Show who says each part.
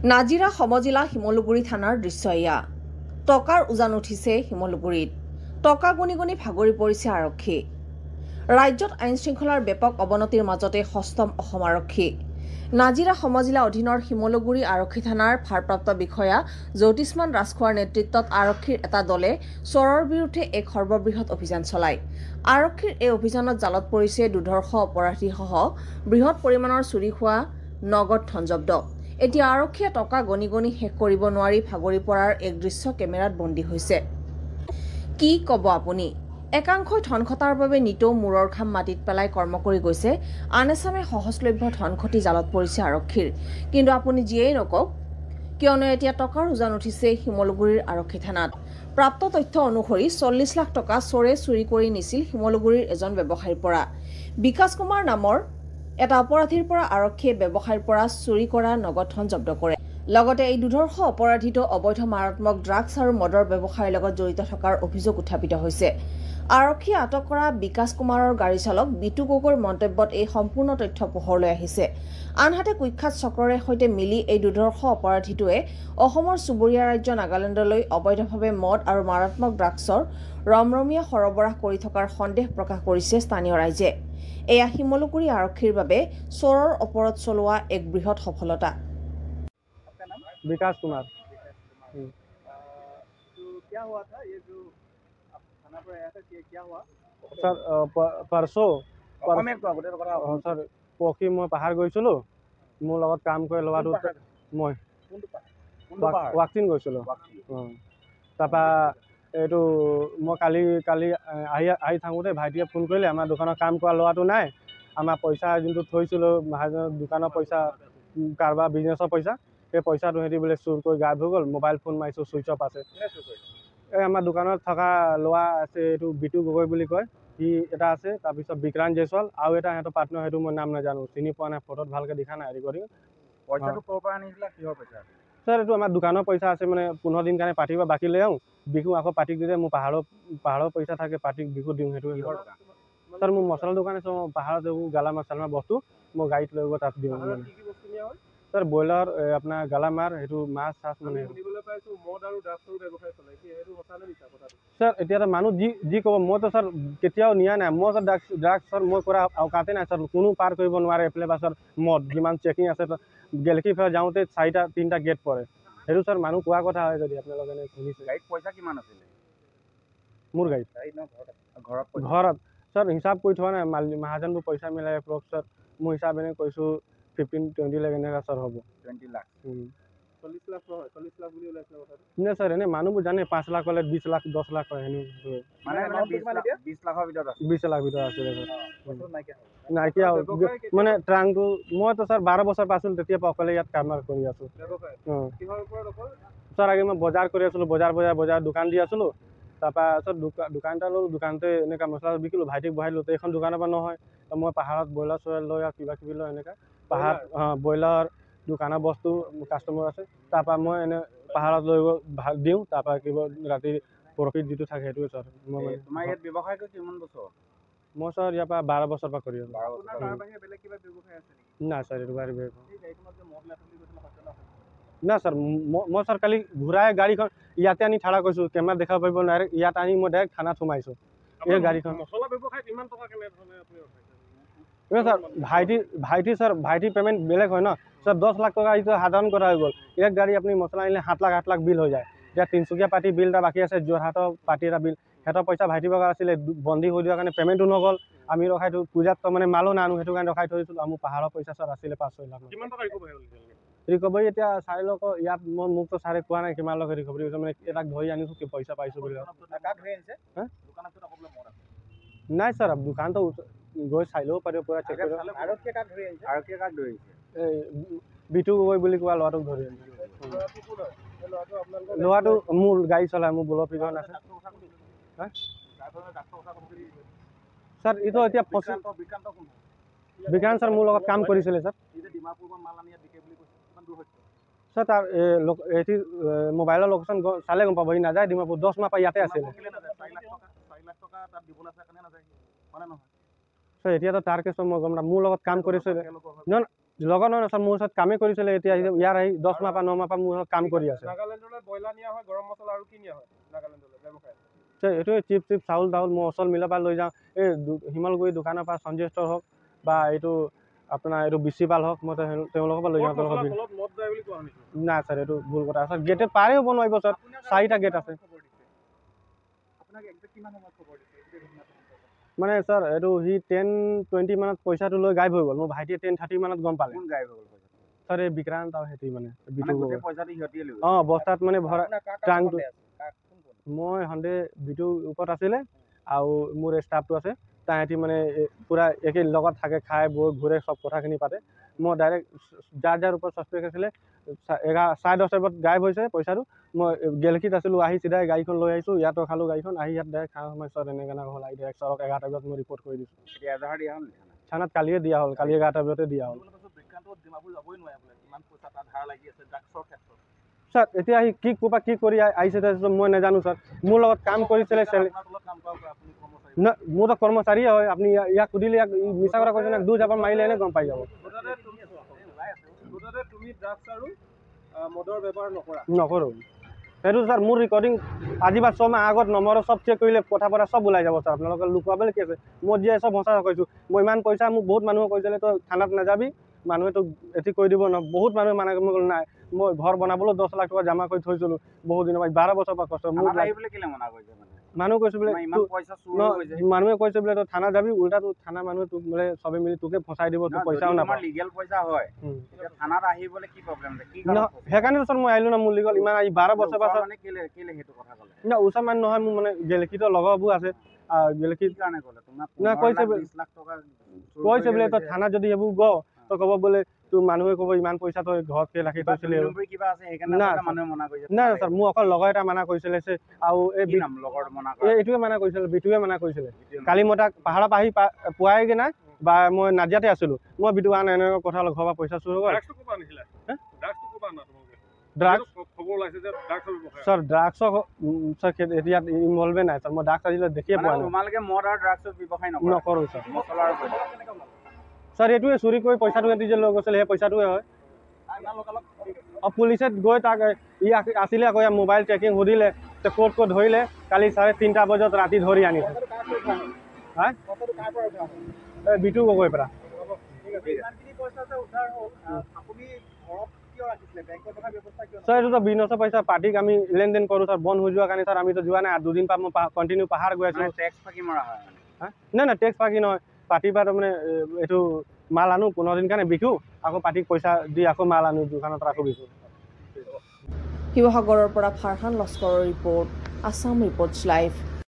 Speaker 1: নাজিৰা সমজিলা শিমলুগুৰি থানাৰ দৃশ্য এয়া। টকাৰ উজান উঠিছে শিমলুগুৰিত। টকা গুনি গুনি ভাগৰি পৰিছে আৰক্ষী। ৰাজ্যত আইন শৃংখলাৰ ব্যাপক অৱনতিৰ মাজতে সষ্টম অসম আৰক্ষী। নাজিৰা সমজিলা অধীনৰ শিমলুগুৰি আৰক্ষী থানাৰ ভাৰপ্ৰাপ্ত বিষয়া জ্যোতিষ্মান ৰাজখোৱাৰ নেতৃত্বত আৰক্ষীৰ এটা দলে চোৰৰ বিৰুদ্ধে এক সৰ্ববৃহৎ অভিযান চলায়। আৰক্ষীৰ এই অভিযানত জালত পৰিছে দুৰ্ধৰ্ষ অপৰাধীসহ বৃহৎ পৰিমাণৰ চুৰি হোৱা নগদ ধন জব্দ। এতিয়া আৰক্ষীয়ে টকা গণি গণি শেষ কৰিব নোৱাৰি ভাগৰি পৰাৰ এক দৃশ্য কেমেৰাত বন্দী হৈছে। কি ক'ব আপুনি? একাংশই ধন ঘটাৰ বাবে নিতৌ মূৰৰ ঘাম মাটিত পেলাই কৰ্ম কৰি গৈছে, আন এচামে সহজলভ্য ধন ঘটি জালত পৰিছে আৰক্ষীৰ। কিন্তু আপুনি যিয়েই নকওক কিয়নো এতিয়া টকাৰ উজান উঠিছে শিমলুগুৰিৰ আৰক্ষী থানাত। প্ৰাপ্ত তথ্য অনুসৰি 40 লাখ টকা চোৰে চুৰি কৰি নিছিল শিমলুগুৰিৰ এজন ব্যৱসায়ীৰ পৰা। বিকাশ কুমাৰ নামৰ এটা অপৰাধীৰ পৰা আৰক্ষীয়ে ব্যৱসায়ীৰ পৰা চুৰি কৰা নগদ ধন জব্দ কৰে। লগতে এই দুৰ্ধৰ্ষ অপৰাধীটো অবৈধ মাৰাত্মক ড্ৰাগছ আৰু মদৰ ব্যৱসায়ৰ লগত জড়িত থকাৰ অভিযোগ উত্থাপিত হৈছে। আৰক্ষীয়ে আটক কৰা বিকাশ কুমাৰৰ গাড়ী চালক বিটু গগৈৰ মন্তব্যত এই সম্পূৰ্ণ তথ্য পোহৰলৈ আহিছে। আনহাতে কুখ্যাত চক্ৰৰে সৈতে মিলি এই দুৰ্ধৰ্ষ অপৰাধীটোৱে অসমৰ চুবুৰীয়া ৰাজ্য নাগালেণ্ডলৈ অবৈধভাৱে মদ আৰু মাৰাত্মক ড্ৰাগছৰ ৰমৰমীয়া সৰবৰাহ কৰি থকাৰ সন্দেহ প্ৰকাশ কৰিছে স্থানীয় ৰাইজে। এয়া শিমলুগুৰি আৰক্ষীৰ বাবে চোৰৰ ওপৰত চলোৱা এক বৃহৎ সফলতা।
Speaker 2: विकास कुमार।
Speaker 3: तो क्या हुआ था ये जो आप थाना पर आया था क्या हुआ
Speaker 2: सर परसों सर पखी मैं पहाड़ गई मोर लगत काम करे लवाটো मैं वाक्सिन गई तापा এইটো मैं काली काली आহি থাকোঁতে ভাইটিয়ে ফোন কৰিলে আমাৰ দোকানৰ কাম কৰা লৱাটো নাই আমাৰ পইচা যোনটো থৈছিলোঁ মহাজনৰ দোকানৰ পইচা কাৰোবাৰ বিজনেছৰ পইচা এই পইচাটো হেঁতি বোলে চুৰ কৰি গায়ব হৈ গ'ল মোবাইল ফোন মাৰিছোঁ ছুইচ অফ আছে এই আমাৰ দোকানত থকা ল'ৰা আছে এইটো বিটু গগৈ বুলি কয় সি এটা আছে তাৰপিছত বিক্ৰান্ত জয়সৱাল আৰু এটা সিহঁতৰ পাৰ্টনাৰ সেইটো মই নাম নাজানো চিনি পোৱা নাই ফটোত ভালকৈ দেখা নাই ৰেকৰ্ডিং
Speaker 3: পইচাটো ক'ৰ পৰা আনিছিলা কিহৰ পইচা
Speaker 2: सर ये आम दुकान पैसा आसे मैं 15 दिन कारण पार्टी बाकी ले आऊँ बिकू आको पार्टी दी मोर पहाड़ पैसा थे पार्टी बिकू दिँ सर मोर मसला दुकान है पहाड़ गालामार सालामार बस्तु मैं गाड़ीत लो तक दिँ सर ब्रयलार अपना गालामार सो माछ चाछ मैं सर इतना मानुह जी कब मैं तो सर केतियाओ निया ना मैं सर ड्राग्स सर मैं करा अवकाते ना सर कोनो पार कर एफाले बा सर मद जिमान चेकिंग आसे गेलकी फेर जाऊँते 4-3टा गेट पड़े সেইটো सर मानुह कोआ कथा है যদি আপোনালোকে শুনিছে
Speaker 3: গাড়ীত পইচা কিমান আছিল
Speaker 2: মোৰ গাড়ীত ঘৰত सर हिसाब কৰি থোৱা নাই महाजनবোৰ পইচা মিলাই এপ্ৰক্স सर মোৰ হিচাপ এনে কৈছোঁ 15-20 লাখ এনেকা सर হ'ব
Speaker 3: 20 লাখ 40 লাখ নহয় 40 লাখ বুলি ওলাইছিল কথাটো
Speaker 2: নে सर এনে মানুহবোৰ জানে 5 লাখ হলে 20 লাখ 10 লাখ হয় হেনি
Speaker 3: মানে 20 লাখৰ ভিতৰত আছে
Speaker 2: 20 লাখ ভিতৰত আছে নাইকিয়া মানে ট্ৰাংটো মই তো सर 12 বছৰ পাছিল তেতিয়া অকলে ইয়াত কাম কৰি আছো सर आगे मैं बजार कर बजार दुकान दी आसो तापा सर दुकान लो दुकानते एनेका मसला बिकिलो भाइटिक बहाई लो तो एन दुकान पर नहय तो मैं पहाड़ ब्रयलार चयलार लो या क्या लो एनेका पहाड़ हाँ ब्रयलार दुकान बस्तु कास्टमर आसे तापा मैं एने पहाड़ लो दिँ तापा कि राति प्रफिट जी थके सर मैं मैं सर यहाँ 12 बছৰ পৰা কৰি আছো ना सर ये बारे ना सर मैं सर काली घूराए गाड़ी इते आनी ठाड़ा कैसा केमेरा देखा पाब डायरेक्ट इतना आनी मैं डायरेक्ट थाना सोमाइसो ये गाड़ी सर भाईटी सर भाईटी पेमेंट बेलेग है ना सर 10 लाख टका साधारण करा हो गल एक गाड़ी अपनी मसला आनिले 7 लाख बिल हो जाए या तिनसुकिया पार्टी बिल এটা बाकी আছে যোৰহাটৰ पार्टी এটা बिल সিহঁতৰ পইচা ভাইটি বগা আছিলে বন্দী হৈ যোৱাৰ কাৰণে পেমেণ্টটো নগ'ল আমি ৰখাই থৈ পূজাত তো মানে মালো নানো সেইটো কাৰণে ৰখাই থৈছিলোঁ মোৰ পাহাৰৰ পইচা সৰ আছিলে 5-6 লাখ কিমান টকা ৰিকভাৰী এতিয়া চাই লওক ইয়াত মই মোক তো চাৰে কোৱা নাই কিমান লগে ৰিকভাৰী হৈছে মানে এটাক ধৰি আনিছোঁ কি পইচা পাইছোঁ বুলি নাই सर अब दुकान तो गई चाই ল'ব পাৰিব পুৰা চেক কৰিব এই বিটু গগৈ বুলি কোৱা ল'ৰাটোক ধৰি আনিছে ল'ৰাটো মোৰ গাড়ী চলাই মোৰ বুলেট পিকআপ আছে सर ये तो এতিয়া বিক্ৰান্ত सर মোৰ লগত কাম কৰিছিলে सर सर तार मोबाइल लोकेशन चाले गम पाब ना जाए डिमापुर 10 माह इते आसे सर एतिया तो तार केस मैं गम ना मोर लगत काम करिसे লগত নহয় ছাৰ মোৰ ওচৰত কামেই কৰিছিলে এতিয়া ইয়াৰ আহি 10 মাহ পৰা 9 মাহ পৰা মোৰ ওচৰত কাম কৰি আছে
Speaker 3: নাগালেণ্ডলৈ ব্ৰইলাৰ নিয়া হয় গৰম মছলা আৰু কি নিয়া হয় নাগালেণ্ডলৈ ব্যৱসায়
Speaker 2: এইটোৱে চিপ চাউল তাউল মই ওচৰ মিলৰ পৰা লৈ যাওঁ এই শিমলগুৰি দোকানৰ পৰা সঞ্জয় ষ্ট'ৰ হওক বা এইটো আপোনাৰ এইটো বিচিপাল হওক মই তেওঁলোকৰ পৰা লৈ যাওঁ তেওঁলোকৰ নাই ছাৰ এইটো ভুল কথা ছাৰ গেটে পাৰে হ'ব নোৱাৰিব ছাৰ 4টা গেট আছে মানে ছাৰ এইটো সি 10-20 মানত পইচাটো লৈ গাইব হৈ গ'ল মোৰ ভাইটিয়ে 10-30 মানত গম পালে ছাৰ এই বিক্ৰান্ত আৰু সেইটো মানে বস্তাত মানে ভৰা ট্ৰাংকটো মই সন্দেহ বিটোৰ ওপৰত আছিলে আৰু মোৰ ষ্টাফটো আছে তাহাঁতি মানে পুৰা একে লগত থাকে খাই বৈ ঘূৰে চব কথাখিনি পাতে মই ডাইৰেক্ট যাৰ ওপৰত ছাছপেক্ট আছিলে 10:30 বজাত গাইব হৈছে পইচাটো মই গেলেকীত আছিলোঁ আহি চিধাই গাড়ীখন লৈ আহিছোঁ ইয়াতো খালোঁ গাড়ীখন আহি ইয়াত ডাইৰেক্ট খানা সমস্যাত এনেকৈ হ'ল আহি ডাইৰেক্ট ছাৰক 11টা বজাত মই ৰিপৰ্ট কৰি দিছোঁ থানাত কালিয়ে দিয়া হ'ল কালি 11টা বজাতে দিয়া হ'ল ছাৰ এতিয়া আহি কি ক'ৰপৰা কি কৰি আহিছে মই নাজানো ছাৰ মোৰ লগত কাম কৰিছিলে মোৰতো কৰ্মচাৰীয়ে হয় আপুনি ইয়াক সুধিলে ইয়াক মিছা কথা কৈছে দুই জাপান মাৰিলে এনে গম পাই যাব নকৰোঁ সেইটো ছাৰ মোৰ ৰেকৰ্ডিং আজি বা 6 মাহ আগত নম্বৰ চব চেক কৰিলে কথা পতা চব ওলাই যাব ছাৰ আপোনালোকে লুকুৱাবলৈ কি আছে মই জীয়াই চব সঁচা কৈছোঁ মই ইমান পইচা মোক বহুত মানুহে কৈছিলে তই থানাত নাযাবি মানুহে তোক এটি কৈ দিব ন বহুত মানুহে মানা কৰি নাই মই ঘৰ বনাবলৈ 10 লাখ টকা জমা কৰি থৈছিলোঁ বহুত দিনৰ পৰা 12 বছৰ পৰা কষ্ট মানুহ কৈছে বোলে মানুহে কৈছে বোলে তই থানা যাবি উল্টা তোৰ থানা মানুহে তোক বোলে চবে মিলি তোকে ফচাই দিব তোৰ পইচাও নাপায় সেইকাৰণে ওচৰত মই আহিলোঁ না মোৰ লিগল ইমান আহি 12 বছৰ পাছত না ওচৰ মানুহ নহয় মোৰ মানে গেলেকীতো লগৰবোৰ আছে গেলেকীত না কৈছে বোলে তই থানাত যদি সেইবোৰ গ তই ক'ব বোলে তোৰ মানুহে ক'ব ইমান পইচা তই ঘৰতকে ৰাখি থৈছিলি নাই ছাৰ মোৰ অকল লগৰ এটা মানা কৰিছিলে আৰু এইটোৱে মানা কৰিছিলে বিটুৱে মানা কৰিছিলে কালি মই তাক পাহাৰৰ পৰা আহি পোৱাইগৈ নাই বা মই নাজিয়াতে আছিলোঁ মই বিটু আন এনেকুৱা কথা ঘৰৰ পৰা পইচা চুৰ হৈ গ'ল ছাৰ ড্ৰাগছৰ ছাৰ এতিয়া ইনভলভে নাই ছাৰ মই ড্ৰাগছ আজিলৈ দেখিয়ে পোৱা নাই নকৰোঁ ছাৰ ছাৰ এইটোৱে চুৰি কৰি পইচাটো সিহঁতি যে লৈ গৈছিলে সেই পইচাটোৱে হয় পুলিচে গৈ তাক ই আছিলে আকৌ ইয়াৰ মোবাইল ট্ৰেকিং সুধিলে ক'ত ধৰিলে কালি 3:30 বজাত ৰাতি ধৰি আনিছে বিটু গগৈ পৰা ছাৰ এইটোতো বিজনেছৰ পইচা পাৰ্টিক আমি লেনদেন কৰোঁ ছাৰ বন্ধ হৈ যোৱাৰ কাৰণে ছাৰ আমিতো যোৱা নাই 2 দিন পৰা মই কণ্টিনিউ পাহাৰ গৈ আছোঁ নাই টেক্স ফাঁকি নহয় পাৰ্টিৰ পৰা তাৰমানে এইটো মাল আনো 15 দিন কাৰণে বিকো আকৌ পাৰ্টিক পইচা দি আকৌ মাল আনো দোকানত আকৌ বিকো
Speaker 1: শিৱসাগৰৰ পৰা ফাৰহান লস্কৰৰ ৰিপৰ্ট আছাম ৰিপৰ্টছ লাইভ